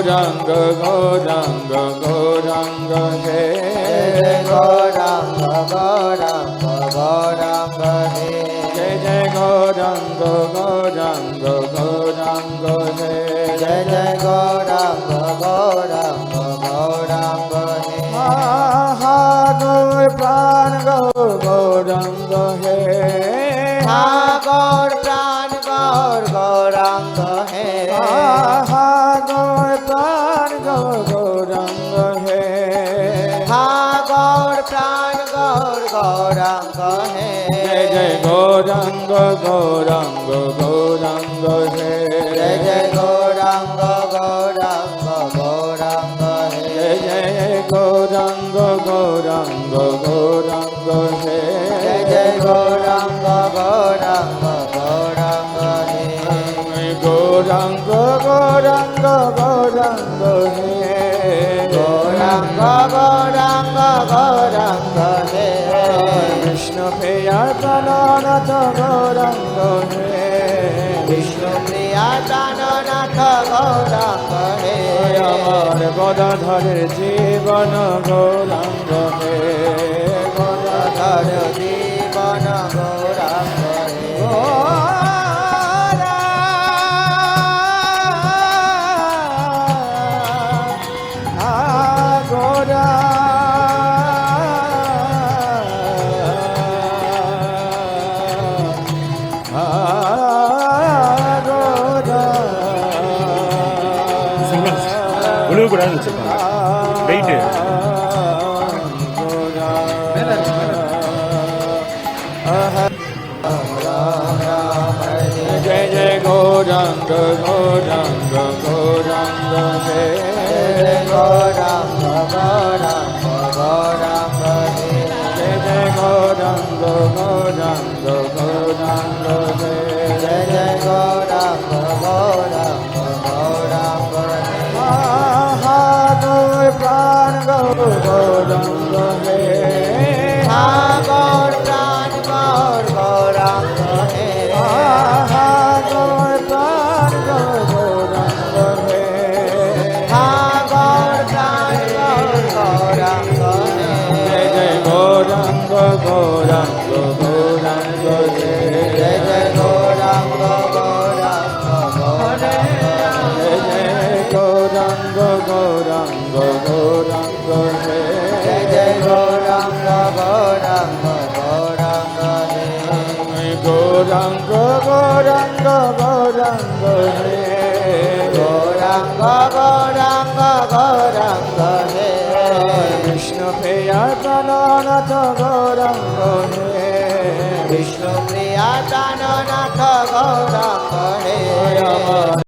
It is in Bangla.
গৌরাঙ্গ গৌরাঙ্গ গৌরাঙ্গ হে গৌরাঙ্গ গৌরাঙ্গ গৌরাঙ্গ হে জয় জয় গৌরাঙ্গ গৌরাঙ্গ গৌরাঙ্গ হে জয় জয় গৌরাঙ্গ গৌরাঙ্গ গৌরাঙ্গ হে হা গৌর প্রাণ গৌর গৌরাঙ্গ হে হা গৌর প্রাণ গৌর গৌরাঙ্গ হে হা গৌর প্রাণ গৌর গৌরাঙ্গ হে হা গৌর প্রাণ গৌর গৌরাঙ্গ হে জয় জয় গৌরাঙ্গ গৌরাঙ্গ গৌরাঙ্গ হে জয় জয় গৌরাঙ্গ গৌরাঙ্গ গৌরাঙ্গ হে জয় জয় গৌরাঙ্গ গৌরাঙ্গ গৌরাঙ্গ হে জয় জয় গৌরাঙ্গ গৌরাঙ্গ গৌরাঙ্গ হে গৌরাঙ্গ গৌরাঙ্গ গৌরাঙ্গ হে গৌরাঙ্গ গৌরাঙ্গ গৌরাঙ্গ হে বিষ্ণু প্রিয়া প্রাণনাথ গৌরাঙ্গ হে বিষ্ণু প্রিয়া প্রাণনাথ গৌরাঙ্গ হে আমার গদাধরের জীবন গৌরাঙ্গ হে গদাধর জীবন গৌরাঙ্গ হে ஒழுங்கு கூட வச்சுப்பாங்க வெயிட்டு जय जय गौरांग गौरांग गौरांग हे गौरांग गौरांग गौरांग हे जय जय गौरांग गौरांग गौरांग हे जय जय गौरांग गौरांग गौरांग हे हा गौर प्राण गौर गौरांग हे हा गौर प्राण गौर गौरांग हे हा गौर प्राण गौर गौरांग हे हा गौर प्राण गौर गौरांग हे जय जय गौरांग गौरांग गौरांग हे जय जय गौरांग गौरांग गौरांग जय जय गौरांग गौरांग गौरांग हे जय जय गौरांग गौरांग गौरांग हे गौरांग गौरांग गौरांग हे गौरांग गौरांग गौरांग हे विष्णु प्रिया प्राणनाथ गौरांग हे विष्णु प्रिया प्राणनाथ गौरांग हे